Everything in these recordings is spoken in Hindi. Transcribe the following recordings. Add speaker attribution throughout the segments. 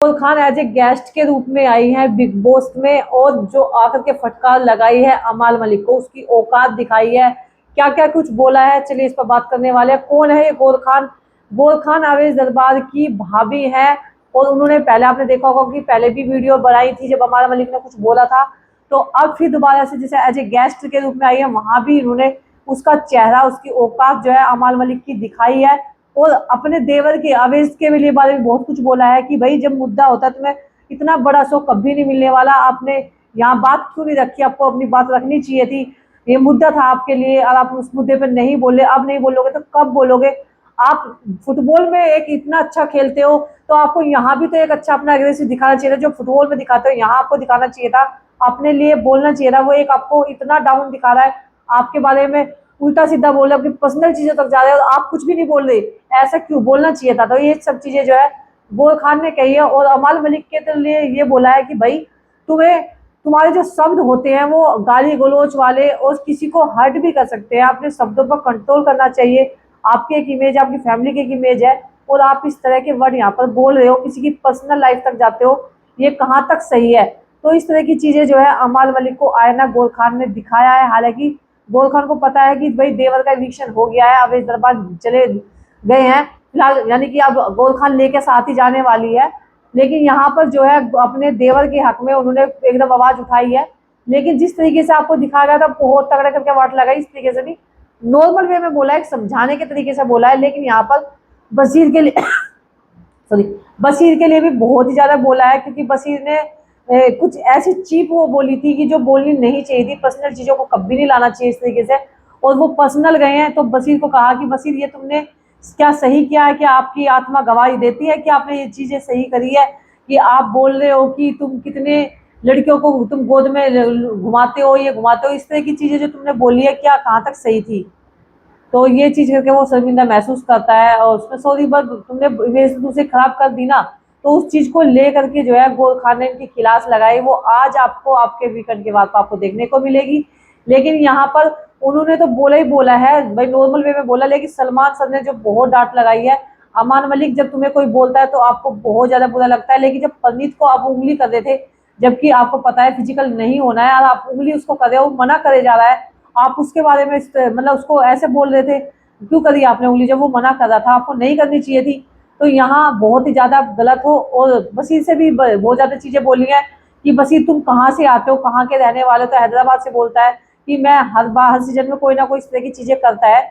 Speaker 1: Kapoor Khan as a guest के रूप में आई है बिग बॉस में, और जो आकर के फटकार लगाई है अमाल मलिक को, उसकी औकात दिखाई है, क्या क्या कुछ बोला है। चलिए इस पर बात करने वाले हैं। कौन है ये गौर खान? गौर खान अवेश दरबार की भाभी है, और उन्होंने पहले आपने देखा होगा कि पहले भी वीडियो बनाई थी जब अमाल मलिक ने कुछ बोला था, तो अब फिर दोबारा से जैसे एज ए गेस्ट के रूप में आई है, वहां भी इन्होंने उसका चेहरा, उसकी औकात जो है अमाल मलिक की दिखाई है। और अपने देवर के अवेश के लिए बारे में बहुत कुछ बोला है कि भाई जब मुद्दा होता है तुम्हें इतना बड़ा शो कभी नहीं मिलने वाला, आपने यहाँ बात क्यों नहीं रखी, आपको अपनी बात रखनी चाहिए थी, ये मुद्दा था आपके लिए और आप उस मुद्दे पर नहीं बोले, अब नहीं बोलोगे तो कब बोलोगे? आप फुटबॉल में एक इतना अच्छा खेलते हो तो आपको यहाँ भी तो एक अच्छा अपना एग्रेसिव दिखाना चाहिए था, जो फुटबॉल में दिखाते हो यहाँ आपको दिखाना चाहिए था, अपने लिए बोलना चाहिए था। वो एक आपको इतना डाउन दिखा रहा है, आपके बारे में उल्टा सीधा बोल रहे हो, अपनी पर्सनल चीजों तक जा रहे हो, आप कुछ भी नहीं बोल रहे, ऐसा क्यों? बोलना चाहिए था। तो ये सब चीजें जो है गौर खान ने कही है, और अमाल मलिक के लिए ये बोला है कि भाई तुम्हें, तुम्हारे जो शब्द होते हैं वो गाली गलौज वाले और किसी को हर्ट भी कर सकते हैं, अपने शब्दों पर कंट्रोल करना चाहिए। आपकी एक इमेज, आपकी फैमिली की एक इमेज है, और आप इस तरह के वर्ड यहाँ पर बोल रहे हो, किसी की पर्सनल लाइफ तक जाते हो, ये कहाँ तक सही है? तो इस तरह की चीजें जो है अमाल मलिक को आयना गौर खान ने दिखाया है। हालांकि गौर खान को पता है कि भाई देवर का इविक्शन हो गया है, अवेश दरबार चले गए हैं फिलहाल, यानी कि अब गौर खान लेके साथ ही जाने वाली है, लेकिन यहाँ पर जो है अपने देवर के हक में उन्होंने एकदम आवाज उठाई है। लेकिन जिस तरीके से आपको दिखाया गया था बहुत तगड़ा करके वाट लगाई, इस तरीके से नहीं, नॉर्मल वे में बोला है, समझाने के तरीके से बोला है, लेकिन यहाँ पर बशीर के लिए सॉरी, बशीर के लिए भी बहुत ही ज्यादा बोला है, क्योंकि बशीर ने कुछ ऐसी चीप वो बोली थी कि जो बोलनी नहीं चाहिए थी, पर्सनल चीजों को कभी नहीं लाना चाहिए इस तरीके से, और वो पर्सनल गए हैं। तो बशीर को कहा कि बशीर ये तुमने क्या सही किया है? क्या आपकी आत्मा गवाही देती है कि आपने ये चीजें सही करी है? कि आप बोल रहे हो कि तुम कितने लड़कियों को तुम गोद में घुमाते हो, ये घुमाते हो, इस तरह की चीजें जो तुमने बोली है, क्या कहाँ तक सही थी? तो ये चीज करके वो शर्मिंदा महसूस करता है, और उसमें सॉरी बट तुमने इमेज दूसरे खराब कर दी ना, तो उस चीज को लेकर के जो है गौर खान ने इनकी खिलास लगाई, वो आज आपको आपके वीकेंड के बाद आपको देखने को मिलेगी। लेकिन यहाँ पर उन्होंने तो बोला ही बोला है भाई, नॉर्मल वे में बोला, लेकिन सलमान सर ने जो बहुत डांट लगाई है। अमान मलिक, जब तुम्हें कोई बोलता है तो आपको बहुत ज्यादा बुरा लगता है, लेकिन जब परनीत को आप उंगली कर रहे थे, जबकि आपको पता है फिजिकल नहीं होना है, और आप उंगली उसको कर रहे हो, मना करे जा रहा है, आप उसके बारे में मतलब उसको ऐसे बोल रहे थे, क्यों करी आपने उंगली जब वो मना कर रहा था? आपको नहीं करनी चाहिए थी। तो यहाँ बहुत ही ज्यादा गलत हो, और बशीर से भी बहुत ज्यादा चीजें बोली है कि बशीर तुम कहाँ से आते हो, कहाँ के रहने वाले हो? तो हैदराबाद से बोलता है कि मैं हर बार हर सीजन में कोई ना कोई इस तरह की चीजें करता है,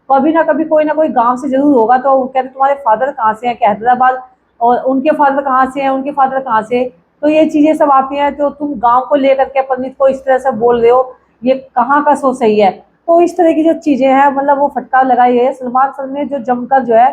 Speaker 1: कभी ना कोई गांव से जरूर होगा। तो वो कहते तुम्हारे फादर कहाँ से हैं? हैदराबाद। और उनके फादर कहाँ से हैं? उनके फादर कहाँ से? तो ये चीजें सब आती हैं, तो तुम गांव को लेकर के पंडित को इस तरह से बोल रहे हो, ये कहाँ का सो सही है? तो इस तरह की जो चीजें हैं, मतलब वो फटकार लगाई है सलमान सर ने, जो जमकर जो है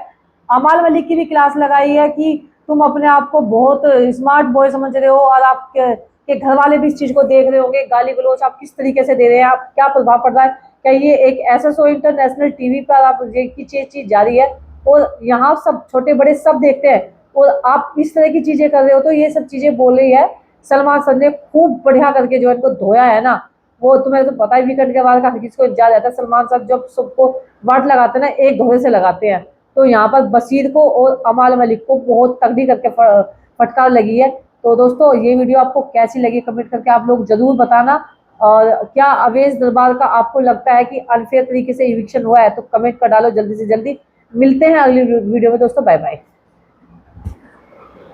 Speaker 1: अमाल मलिक की भी क्लास लगाई है कि तुम अपने आप को बहुत स्मार्ट बॉय समझ रहे हो, और आपके घर वाले भी इस चीज को देख रहे होंगे, गाली गलौज आप किस तरीके से दे रहे हैं, आप क्या प्रभाव पड़ रहा है, क्या ये एक ऐसा शो इंटरनेशनल टीवी पर आप ये की चीज जारी है, और यहाँ सब छोटे बड़े सब देखते हैं, और आप इस तरह की चीजें कर रहे हो। तो ये सब चीजें बोल रही है सलमान सर ने, खूब बढ़िया करके जो इनको धोया है ना। वो तुम्हें तो पता ही, वीकेंड के बाद का किसको इंतजार रहता है, सलमान साहब जब सबको वाट लगाते हैं ना, एक घोड़े से लगाते हैं। तो यहाँ पर बशीर को और अमाल मलिक को बहुत तगड़ी करके फटकार लगी है। तो दोस्तों ये वीडियो आपको कैसी लगी कमेंट करके आप लोग जरूर बताना, और क्या अवेश दरबार का आपको लगता है कि अनफेयर तरीके से इविक्शन हुआ है? तो कमेंट कर डालो जल्दी से जल्दी। मिलते हैं अगली वीडियो में दोस्तों, बाय बाय।